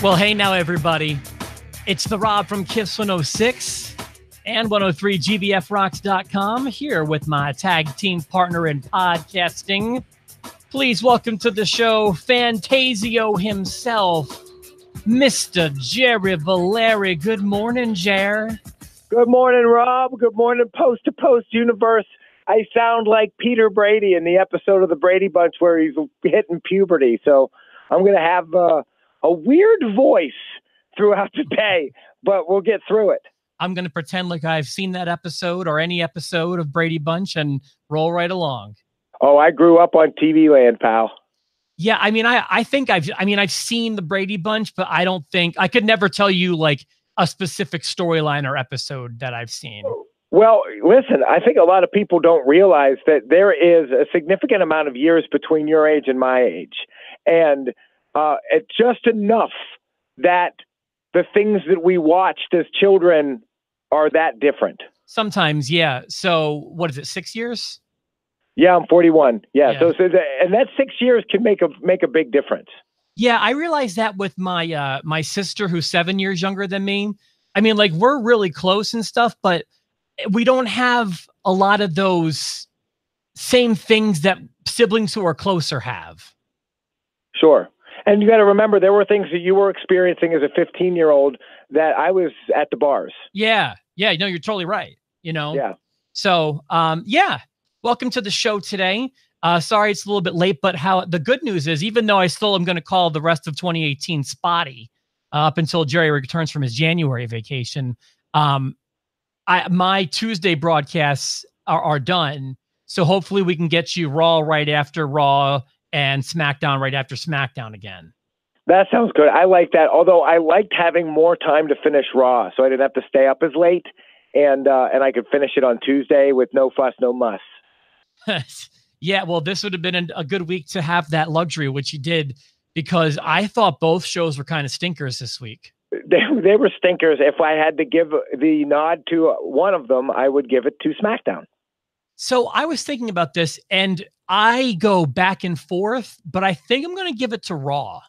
Well, hey now, everybody. It's the Rob from Kiss 106 and 103gbfrocks.com here with my tag team partner in podcasting. Please welcome to the show, Fantasio himself, Mr. Jerry Valeri. Good morning, Jer. Good morning, Rob. Good morning, Post to Post Universe. I sound like Peter Brady in the episode of the Brady Bunch where he's hitting puberty. So I'm going to have a weird voice throughout the day, but we'll get through it. I'm going to pretend like I've seen that episode or any episode of Brady Bunch and roll right along. Oh, I grew up on TV land, pal. Yeah, I mean, I think I've seen the Brady Bunch, but I don't think I could never tell you like a specific storyline or episode that I've seen. Well, listen, I think a lot of people don't realize that there is a significant amount of years between your age and my age. And it's just enough that the things that we watched as children are that different. Sometimes, yeah. So what is it, 6 years? Yeah, I'm 41. Yeah. So and that 6 years can make a big difference. Yeah, I realized that with my my sister, who's 7 years younger than me. I mean, like, we're really close and stuff, but we don't have a lot of those same things that siblings who are closer have. Sure. And you got to remember, there were things that you were experiencing as a 15-year-old that I was at the bars. Yeah. Yeah. No, you're totally right. You know? Yeah. So, yeah. Welcome to the show today. Sorry, it's a little bit late, but the good news is, even though I still am going to call the rest of 2018 spotty up until Jerry returns from his January vacation, my Tuesday broadcasts are done. So hopefully we can get you Raw right after Raw and SmackDown right after SmackDown again. That sounds good. I like that. Although I liked having more time to finish Raw, so I didn't have to stay up as late, and I could finish it on Tuesday with no fuss, no muss. Yeah, well, this would have been a good week to have that luxury, which you did, because I thought both shows were kind of stinkers this week. They were stinkers. If I had to give the nod to one of them, I would give it to SmackDown. So I was thinking about this, and I go back and forth, but I think I'm going to give it to Raw.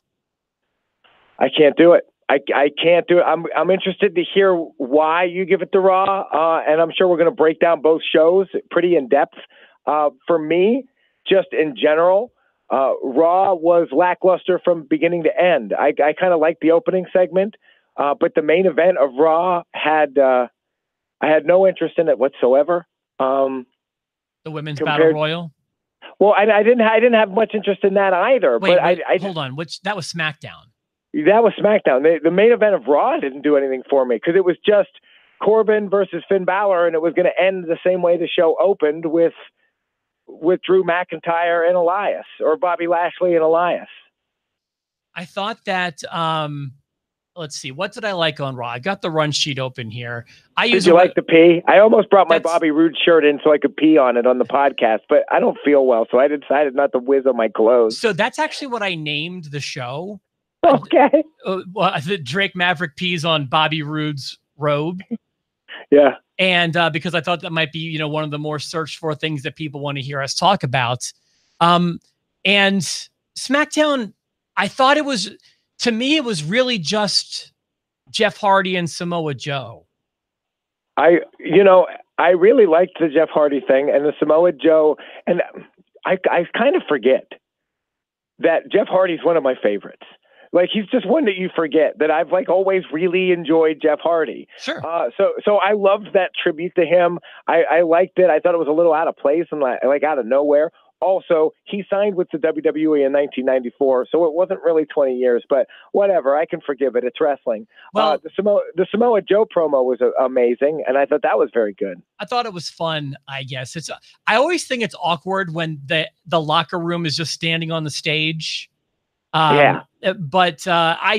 I can't do it. I can't do it. I'm interested to hear why you give it to Raw, and I'm sure we're going to break down both shows pretty in depth. For me, just in general, Raw was lackluster from beginning to end. I kind of liked the opening segment, but the main event of Raw I had no interest in it whatsoever. The women's battle royal. Well, I didn't have much interest in that either. Wait, but I hold on. That was SmackDown. That was SmackDown. The main event of Raw didn't do anything for me because it was just Corbin versus Finn Balor, and it was going to end the same way the show opened with Drew McIntyre and Elias, or Bobby Lashley and Elias. I thought that, let's see, what did I like on Raw? I got the run sheet open here. Did you like the pee? I almost brought my Bobby Roode shirt in so I could pee on it on the podcast, but I don't feel well, so I decided not to whiz on my clothes. So that's actually what I named the show. Okay. Drake Maverick pees on Bobby Roode's robe. Yeah. And because I thought that might be, one of the more searched for things that people want to hear us talk about. And SmackDown, I thought to me, it was really just Jeff Hardy and Samoa Joe. I really liked the Jeff Hardy thing and the Samoa Joe. And I kind of forget that Jeff Hardy's one of my favorites. Like, he's just one that you forget, that I've always really enjoyed Jeff Hardy. Sure. So I loved that tribute to him. I liked it. I thought it was a little out of place and like out of nowhere. Also, he signed with the WWE in 1994, so it wasn't really 20 years, but whatever. I can forgive it. It's wrestling. Well, the Samoa Joe promo was amazing, and I thought that was very good. I thought it was fun, I guess. I always think it's awkward when the locker room is just standing on the stage. Yeah. But I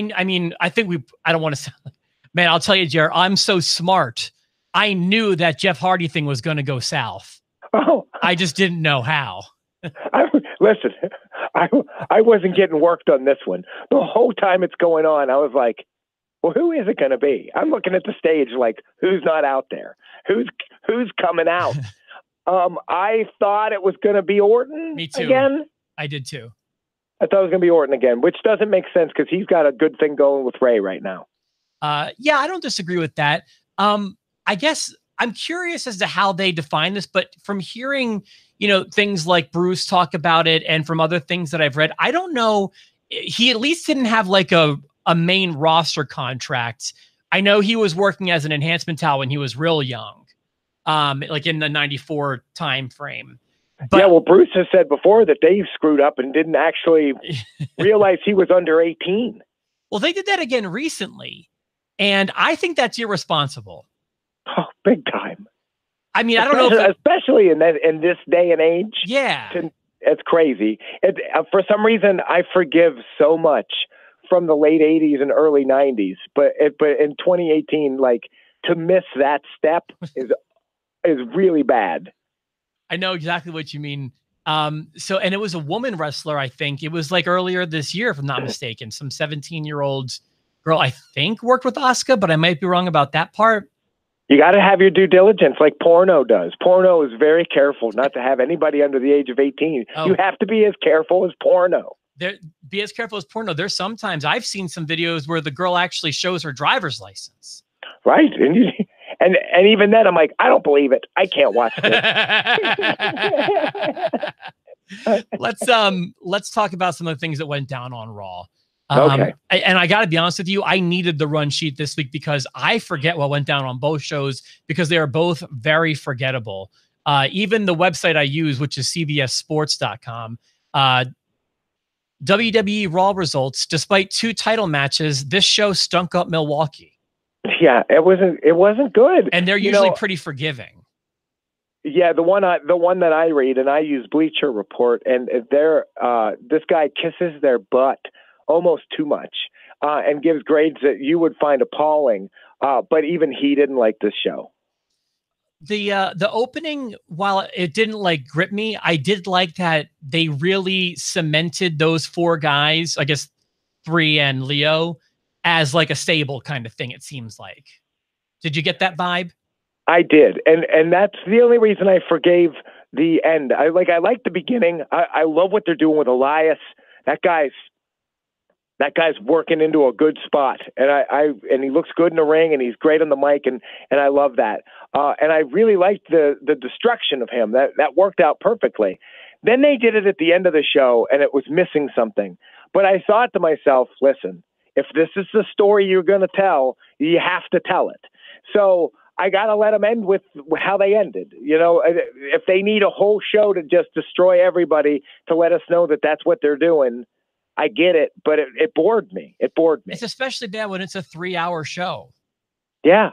think I don't want to sound like, man, I'll tell you, Jared, I'm so smart. I knew that Jeff Hardy thing was going to go south. Oh. I just didn't know how. Listen, I wasn't getting worked on this one. The whole time it's going on, I was like, well, who is it going to be? I'm looking at the stage like, who's not out there? Who's coming out? I thought it was going to be Orton. Me too. Again. I did too. I thought it was going to be Orton again, which doesn't make sense because he's got a good thing going with Ray right now. Yeah, I don't disagree with that. I guess I'm curious as to how they define this, but from hearing, things like Bruce talk about it and from other things that I've read, I don't know. He at least didn't have like a main roster contract. I know he was working as an enhancement talent when he was real young, like in the 94 time frame. But, yeah, well, Bruce has said before that Dave screwed up and didn't actually realize he was under 18. Well, they did that again recently, and I think that's irresponsible. Oh, big time. I mean, I don't know. Especially in this day and age. Yeah. It's crazy. For some reason, I forgive so much from the late 80s and early 90s. But in 2018, like, to miss that step is really bad. I know exactly what you mean. And it was a woman wrestler, I think. It was like earlier this year, if I'm not mistaken. Some 17-year-old girl, I think, worked with Asuka, but I might be wrong about that part. You got to have your due diligence like porno does. Porno is very careful not to have anybody under the age of 18. Oh. You have to be as careful as porno. Be as careful as porno. There's sometimes I've seen some videos where the girl actually shows her driver's license. Right. And even then I'm like, I don't believe it. I can't watch this. Let's talk about some of the things that went down on Raw. Okay. And I got to be honest with you, I needed the run sheet this week because I forget what went down on both shows because they are both very forgettable. Even the website I use, which is cbssports.com, WWE Raw results, despite 2 title matches, this show stunk up Milwaukee. Yeah, it wasn't good. And they're usually pretty forgiving. Yeah, the one that I read, and I use Bleacher Report, and this guy kisses their butt almost too much, and gives grades that you would find appalling. But even he didn't like this show. The opening, while it didn't like grip me, I did like that they really cemented those 4 guys, I guess 3 and Leo, as like a stable kind of thing. It seems like. Did you get that vibe? I did, and that's the only reason I forgave the end. I like the beginning. I love what they're doing with Elias. That guy's working into a good spot, and he looks good in the ring, and he's great on the mic, and I love that. And I really liked the destruction of him. That worked out perfectly. Then they did it at the end of the show, and it was missing something. But I thought to myself, listen, if this is the story you're going to tell, you have to tell it. So I got to let them end with how they ended. If they need a whole show to just destroy everybody to let us know that that's what they're doing, I get it, but it bored me. It bored me. It's especially bad when it's a 3-hour show. Yeah.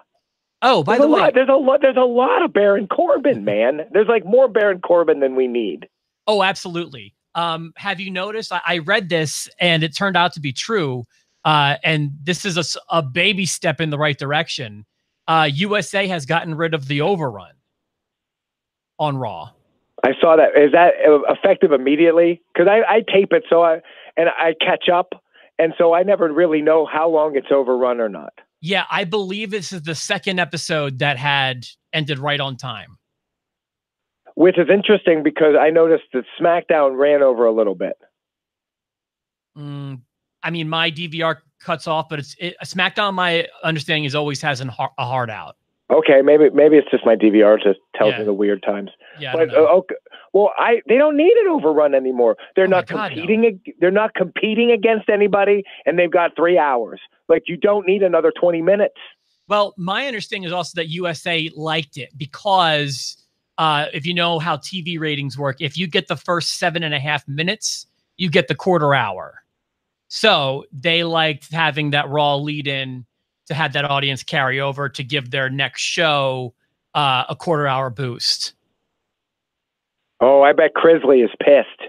Oh, by the way, there's a lot of Baron Corbin, man. There's like more Baron Corbin than we need. Oh, absolutely. Have you noticed? I read this and it turned out to be true. And this is a baby step in the right direction. USA has gotten rid of the overrun on Raw. I saw that. Is that effective immediately? Because I tape it, and I catch up, and so I never really know how long it's overrun or not. Yeah, I believe this is the 2nd episode that had ended right on time. Which is interesting because I noticed that SmackDown ran over a little bit. I mean, my DVR cuts off, but SmackDown, my understanding is always has a hard out. Okay, maybe it's just my DVR just tells me the weird times. Yeah, but okay. Well, they don't need an overrun anymore. They're not competing. No. They're not competing against anybody, and they've got 3 hours. Like, you don't need another 20 minutes. Well, my understanding is also that USA liked it because if you know how TV ratings work, if you get the first 7.5 minutes, you get the quarter hour. So they liked having that Raw lead in to have that audience carry over to give their next show a quarter hour boost. Oh, I bet Crisley is pissed.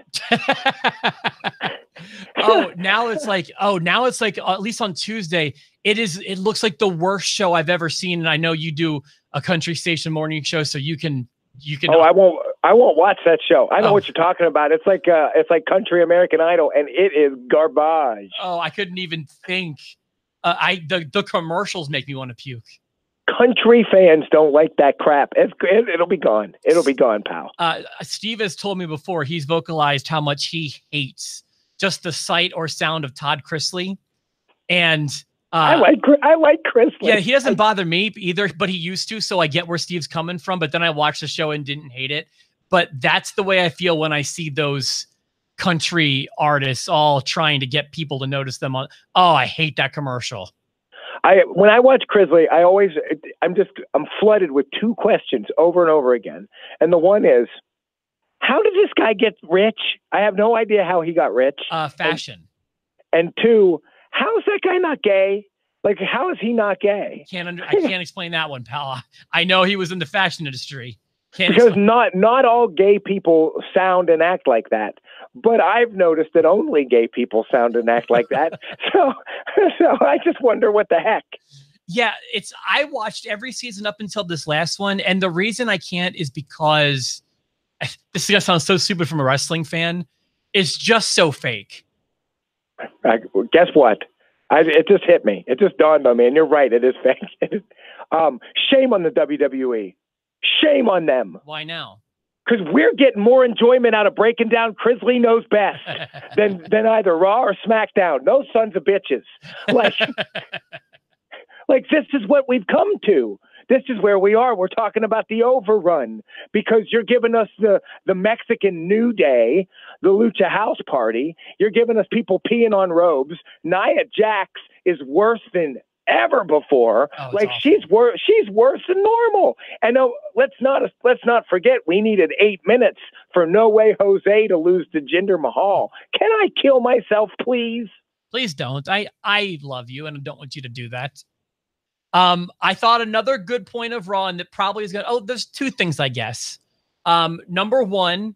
Now it's like at least on Tuesday, it looks like the worst show I've ever seen. And I know you do a country station morning show, so you can. Oh, I won't watch that show. I know what you're talking about. It's like Country American Idol, and it is garbage. Oh, I couldn't even think. The commercials make me want to puke. Country fans don't like that crap. It'll be gone. It'll be gone, pal. Steve has told me before he's vocalized how much he hates just the sight or sound of Todd Chrisley. And I like Chrisley. Yeah, he doesn't bother me either, but he used to. So I get where Steve's coming from. But then I watched the show and didn't hate it. But that's the way I feel when I see those country artists all trying to get people to notice them on. Oh, I hate that commercial. When I watch Chrisley, I'm flooded with two questions over and over again. And the one is, how did this guy get rich? I have no idea how he got rich. Fashion. And two, how is that guy not gay? Like, how is he not gay? I can't explain that one, pal. I know he was in the fashion industry. Because not all gay people sound and act like that. But I've noticed that only gay people sound and act like that. So I just wonder what the heck. Yeah, I watched every season up until this last one. And the reason I can't is because this is going to sound so stupid from a wrestling fan. It's just so fake. Guess what? It just hit me. It just dawned on me. And you're right. It is fake. Shame on the WWE. Shame on them. Why now? Because we're getting more enjoyment out of breaking down Chrisley Knows Best than either Raw or SmackDown. Those sons of bitches. Like this is what we've come to. This is where we are. We're talking about the overrun because you're giving us the Mexican New Day, the Lucha House Party. You're giving us people peeing on robes. Nia Jax is worse than ever before. Like awful. She's worse than normal. And let's not forget we needed 8 minutes for No Way Jose to lose to Jinder Mahal. Can I kill myself, please? Please don't. I love you and I don't want you to do that. I thought another good point of Raw, and that probably is going to, there's two things, I guess. Number one,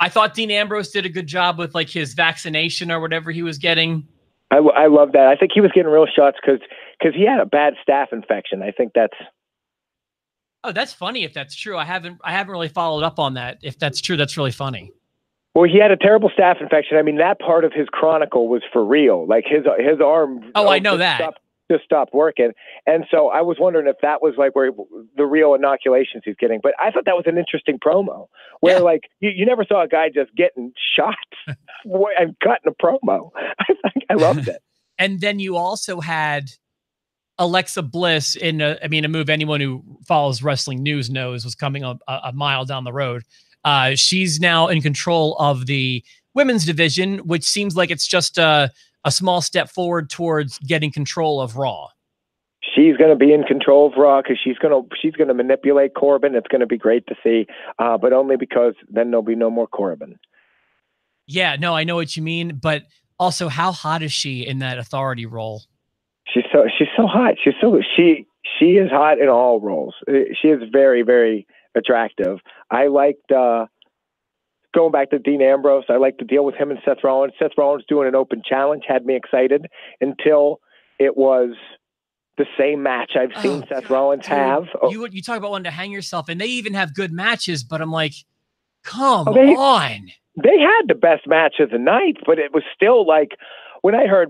I thought Dean Ambrose did a good job with like his vaccination or whatever he was getting. I love that. I think he was getting real shots because he had a bad staph infection. I think that's. Oh, that's funny if that's true. I haven't really followed up on that. If that's true, that's really funny. Well, he had a terrible staph infection. I mean, that part of his chronicle was for real. Like his arm. Oh, I know that. Just stopped working. And so I was wondering if that was like where the real inoculations he's getting. But I thought that was an interesting promo where like you never saw a guy just getting shots and cutting a promo. I loved it. And then you also had Alexa Bliss in a move anyone who follows wrestling news knows was coming a mile down the road. She's now in control of the women's division, which seems like it's just a small step forward towards getting control of Raw. She's going to be in control of Raw because she's going to manipulate Corbin. It's going to be great to see, but only because then there'll be no more Corbin. Yeah, no, I know what you mean, but also how hot is she in that authority role? She's so hot. She is hot in all roles. She is very, very attractive. I liked going back to Dean Ambrose. I liked the deal with him and Seth Rollins. Seth Rollins doing an open challenge had me excited until it was the same match I've seen Seth Rollins have. You talk about wanting to hang yourself, and they even have good matches, but I'm like, come on. They had the best match of the night, but it was still like when I heard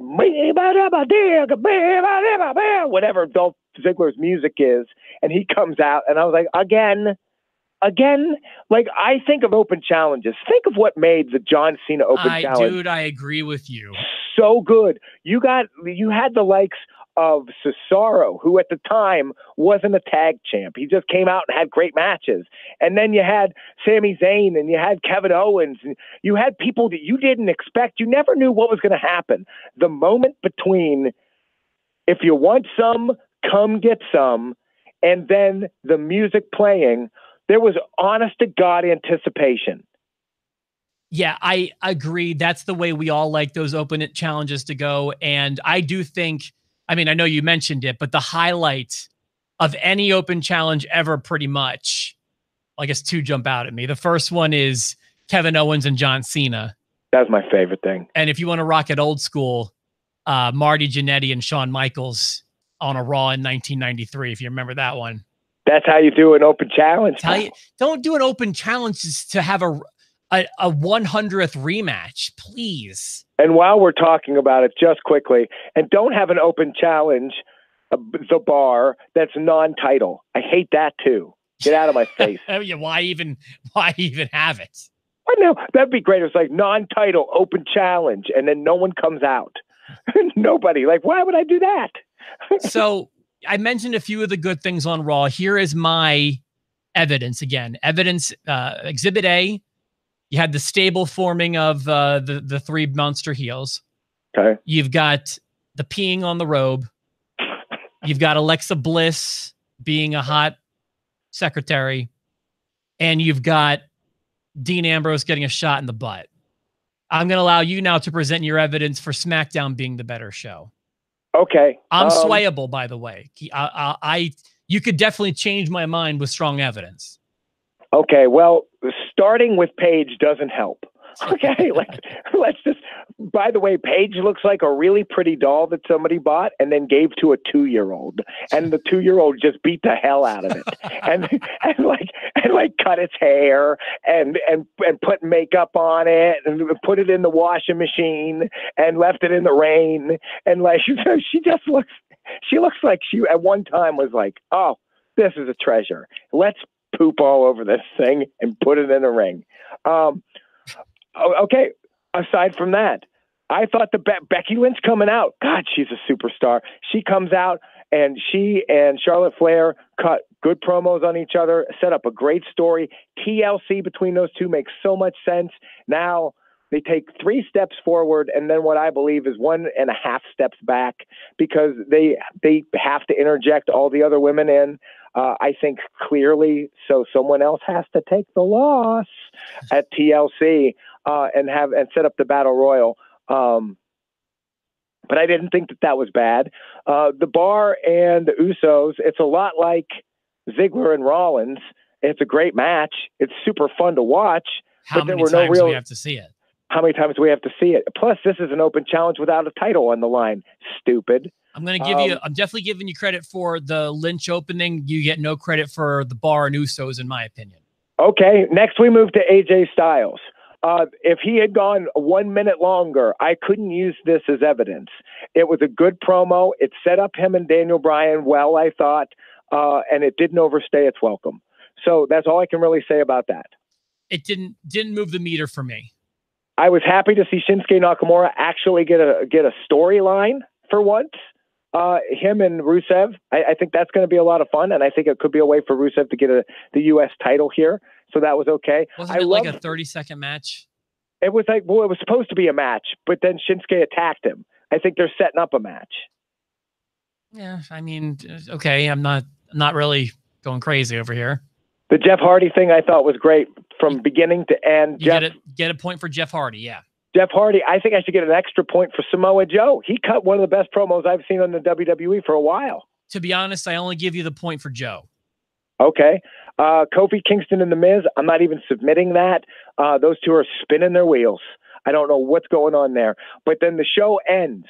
whatever Dolph Ziggler's music is, and he comes out, and I was like, again, like I think of open challenges. Think of what made the John Cena open challenge. Dude, I agree with you. So good. You had the likes of Cesaro, who at the time wasn't a tag champ. He just came out and had great matches. And then you had Sami Zayn and you had Kevin Owens and you had people that you didn't expect. You never knew what was going to happen. The moment between if you want some, come get some, and then the music playing, there was honest to God anticipation. Yeah, I agree. That's the way we all like those open challenges to go. And I do think, I know you mentioned it, but the highlight of any open challenge ever pretty much, I guess two jump out at me. The first one is Kevin Owens and John Cena. That's my favorite thing. And if you want to rock it old school, Marty Jannetty and Shawn Michaels on a Raw in 1993, if you remember that one. That's how you do an open challenge. Don't do an open challenge to have a 100th rematch, please. And while we're talking about it, just quickly, and don't have an open challenge, the bar that's non-title. I hate that too. Get out of my face. Yeah, why even have it? Oh, no, that'd be great. It's like non-title open challenge, and then no one comes out. Nobody. Like, why would I do that? So I mentioned a few of the good things on Raw. Here is my evidence again. Evidence, Exhibit A. You had the stable forming of the three monster heels. Okay. You've got the peeing on the Robe. You've got Alexa Bliss being a hot secretary. And you've got Dean Ambrose getting a shot in the butt. I'm going to allow you now to present your evidence for SmackDown being the better show. Okay. I'm swayable, by the way. You could definitely change my mind with strong evidence. Okay. Well, starting with Paige doesn't help. Okay. Let's just, by the way, Paige looks like a really pretty doll that somebody bought and then gave to a 2-year-old. And the 2-year-old just beat the hell out of it and cut its hair and put makeup on it and put it in the washing machine and left it in the rain. And like, she looks like she at one time was like, oh, this is a treasure. Let's poop all over this thing and put it in a ring. Okay. Aside from that, I thought Becky Lynch coming out, God, she's a superstar. She comes out and she and Charlotte Flair cut good promos on each other, set up a great story. TLC between those two makes so much sense. Now they take 3 steps forward and then what I believe is 1.5 steps back because they have to interject all the other women in. I think clearly, so someone else has to take the loss at TLC and set up the Battle Royal. But I didn't think that was bad. The Bar and the Usos, it's a lot like Ziggler and Rollins. It's a great match. It's super fun to watch. How many times do we have to see it? How many times do we have to see it? Plus, this is an open challenge without a title on the line. Stupid. I'm going to give you, I'm definitely giving you credit for the Lynch opening. You get no credit for the Bar and Usos, in my opinion. Okay. Next, we move to AJ Styles. If he had gone 1 minute longer, I couldn't use this as evidence. It was a good promo. It set up him and Daniel Bryan well, I thought, and it didn't overstay its welcome. So that's all I can really say about that. It didn't move the meter for me. I was happy to see Shinsuke Nakamura actually get a storyline for once. Him and Rusev, I think that's going to be a lot of fun, and I think it could be a way for Rusev to get the U.S. title here. So that was okay. Wasn't it like a 30-second match? It was like, well, it was supposed to be a match, but then Shinsuke attacked him. I think they're setting up a match. Yeah, I mean, okay, I'm not really going crazy over here. The Jeff Hardy thing I thought was great from beginning to end. You get a point for Jeff Hardy, yeah. Jeff Hardy, I think I should get an extra point for Samoa Joe. He cut one of the best promos I've seen on the WWE for a while. To be honest, I only give you the point for Joe. Okay. Kofi Kingston and The Miz, I'm not even submitting that. Those two are spinning their wheels. I don't know what's going on there. But then the show ends.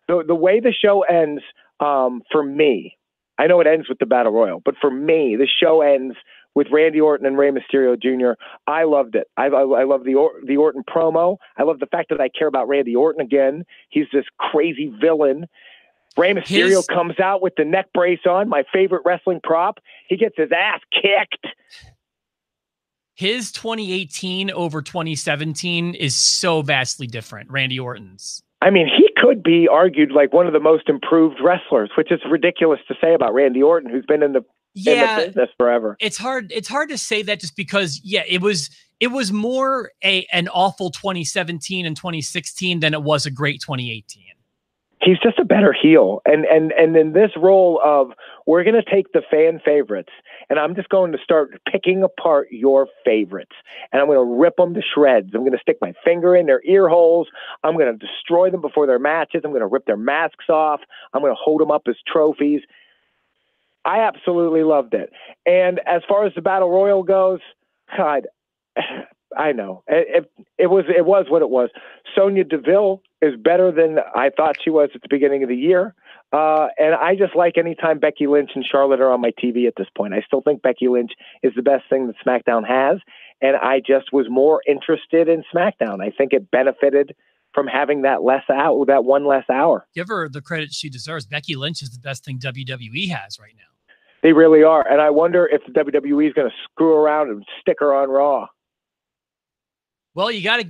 The way the show ends, for me, I know it ends with the Battle Royal, but for me, the show ends with Randy Orton and Rey Mysterio Jr. I loved it. I love the Orton promo. I love the fact that I care about Randy Orton again. He's this crazy villain. Rey Mysterio comes out with the neck brace on, my favorite wrestling prop. He gets his ass kicked. His 2018 over 2017 is so vastly different, Randy Orton's. I mean, he could be argued like one of the most improved wrestlers, which is ridiculous to say about Randy Orton, who's been in the business forever. It's hard to say that just because, it was more an awful 2017 and 2016 than it was a great 2018. He's just a better heel. And in this role of, we're going to take the fan favorites and I'm just going to start picking apart your favorites and I'm going to rip them to shreds. I'm going to stick my finger in their ear holes. I'm going to destroy them before their matches. I'm going to rip their masks off. I'm going to hold them up as trophies. I absolutely loved it. And as far as the Battle Royal goes, God, I know it was what it was. Sonya Deville is better than I thought she was at the beginning of the year. And I just like anytime Becky Lynch and Charlotte are on my TV at this point. I still think Becky Lynch is the best thing that SmackDown has. And I just was more interested in SmackDown. I think it benefited from having that one less hour. Give her the credit she deserves. Becky Lynch is the best thing WWE has right now. They really are. And I wonder if the WWE is going to screw around and stick her on Raw. Well, you got to,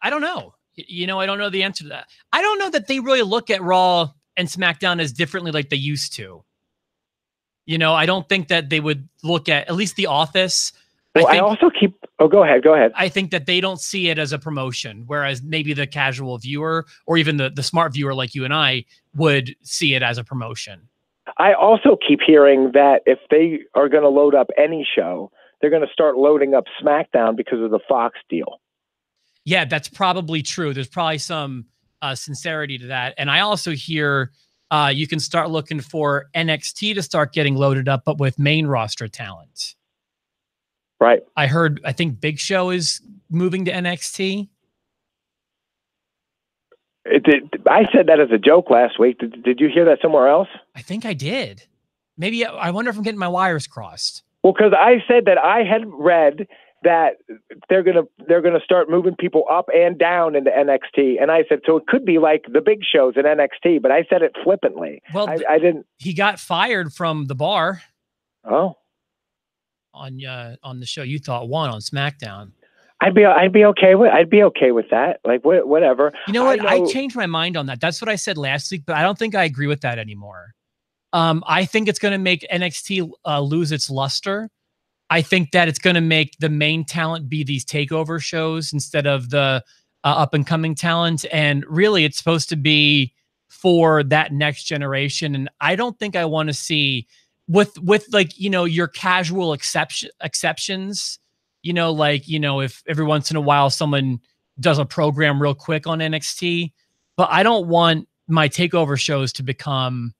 I don't know. I don't know the answer to that. I don't know that they really look at Raw and SmackDown as differently like they used to. I don't think that they would look at least The Office. Well, I also keep, go ahead. I think that they don't see it as a promotion, whereas maybe the casual viewer or even the smart viewer like you and I would see it as a promotion. I also keep hearing that if they are going to load up any show, they're going to start loading up SmackDown because of the Fox deal. Yeah, that's probably true. There's probably some sincerity to that. And I also hear you can start looking for NXT to start getting loaded up, but with main roster talent. Right. I think Big Show is moving to NXT. I said that as a joke last week. Did you hear that somewhere else? I think I did. Maybe I wonder if I'm getting my wires crossed. Well, because I said that I had read that they're gonna start moving people up and down into NXT, and I said so it could be like the big shows in NXT, but I said it flippantly. Well, I didn't. He got fired from the bar. Oh, on the show you thought won on SmackDown. I'd be okay with that. Like whatever. You know what? I changed my mind on that. That's what I said last week, but I don't think I agree with that anymore. I think it's going to make NXT lose its luster. I think that it's going to make the main talent be these takeover shows instead of the up and coming talent. And really, it's supposed to be for that next generation. And I don't think I want to see with like, your casual exceptions, if every once in a while someone does a program real quick on NXT, but I don't want my takeover shows to become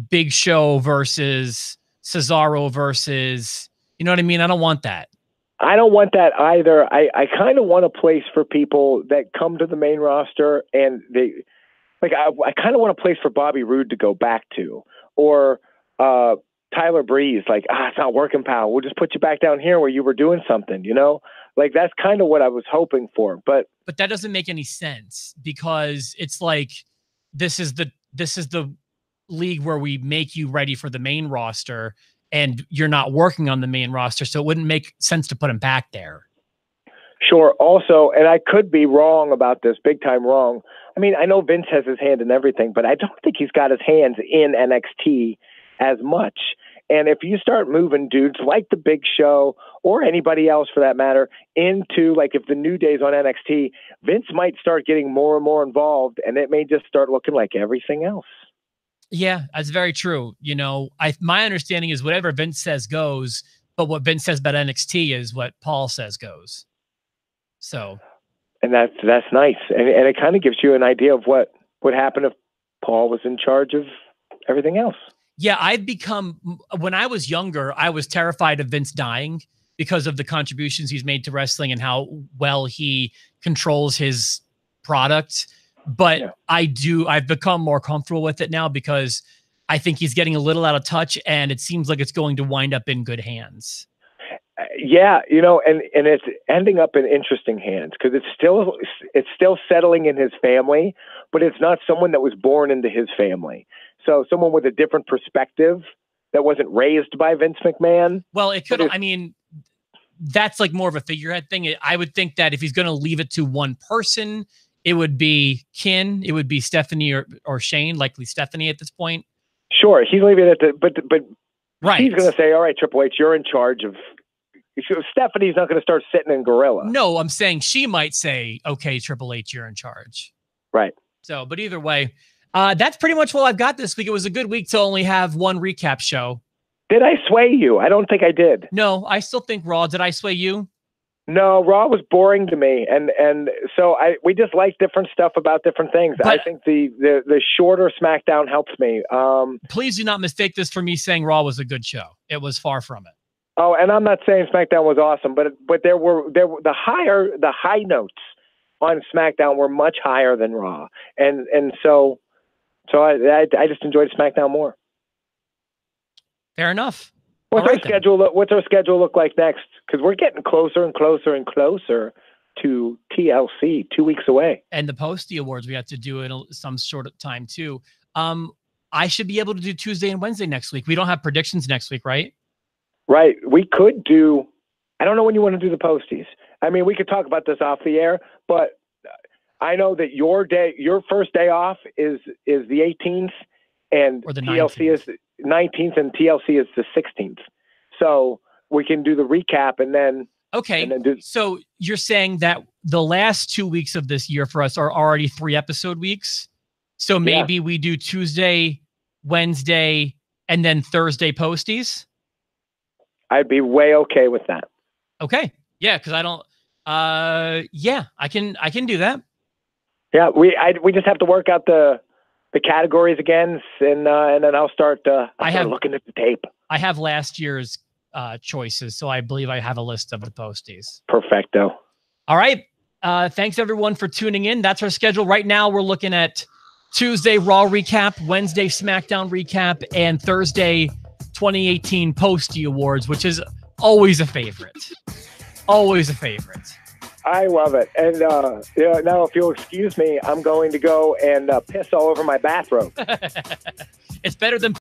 Big Show versus Cesaro versus, you know what I mean? I don't want that. I don't want that either. I kind of want a place for people that come to the main roster and they like, I kind of want a place for Bobby Roode to go back to, or Tyler Breeze, like, it's not working, pal. We'll just put you back down here where you were doing something, like that's kind of what I was hoping for. But that doesn't make any sense because it's like, this is the league where we make you ready for the main roster and you're not working on the main roster. So it wouldn't make sense to put him back there. Sure. Also, and I could be wrong about this, big time wrong. I mean, I know Vince has his hand in everything, but I don't think he's got his hands in NXT as much. And if you start moving dudes like the Big Show or anybody else for that matter into, like, if the New Day's on NXT, Vince might start getting more and more involved and it may just start looking like everything else. Yeah, that's very true. My understanding is whatever Vince says goes, but what Vince says about NXT is what Paul says goes. So, and that's nice. And it kind of gives you an idea of what would happen if Paul was in charge of everything else. Yeah, when I was younger, I was terrified of Vince dying because of the contributions he's made to wrestling and how well he controls his product. But yeah. I've become more comfortable with it now because I think he's getting a little out of touch and it seems like it's going to wind up in good hands. Yeah, and it's ending up in interesting hands because it's still settling in his family, but it's not someone that was born into his family. So someone with a different perspective that wasn't raised by Vince McMahon. Well, it could. I mean, that's like more of a figurehead thing. I would think that if he's going to leave it to one person, it would be Kin. It would be Stephanie or Shane. Likely Stephanie at this point. Sure, he's leaving it at but right. He's going to say, "All right, Triple H, you're in charge of." Stephanie's not going to start sitting in Gorilla. No, I'm saying she might say, "Okay, Triple H, you're in charge." Right. So, but either way. That's pretty much what I've got this week. It was a good week to only have one recap show. Did I sway you? I don't think I did. No, I still think Raw. Did I sway you? No, Raw was boring to me. And so we just like different stuff about different things. But I think the shorter SmackDown helps me. Please do not mistake this for me saying Raw was a good show. It was far from it. Oh, and I'm not saying SmackDown was awesome, but there were the high notes on SmackDown were much higher than Raw. And so I just enjoyed SmackDown more. Fair enough. What's our schedule look like next? Because we're getting closer and closer and closer to TLC, 2 weeks away. And the Posty Awards we have to do in some sort of time too. I should be able to do Tuesday and Wednesday next week. We don't have predictions next week, right? Right. We could do. I don't know when you want to do the Posties. I mean, we could talk about this off the air, but I know that your first day off is the 18th, and or the TLC 19th. is 19th, and TLC is the 16th. So we can do the recap and then. Okay. And then so you're saying that the last 2 weeks of this year for us are already 3-episode weeks. So maybe we do Tuesday, Wednesday, and then Thursday posties. I'd be way okay with that. Okay. Yeah. Cause I don't, yeah, I can do that. Yeah. We just have to work out the categories again. And then I'll start looking at the tape. I have last year's choices, so I believe I have a list of the posties. Perfecto. All right. Thanks everyone for tuning in. That's our schedule. Right now we're looking at Tuesday Raw recap, Wednesday SmackDown recap, and Thursday 2018 Posty Awards, which is always a favorite. Always a favorite. I love it. And now, if you'll excuse me, I'm going to go and piss all over my bathrobe. It's better than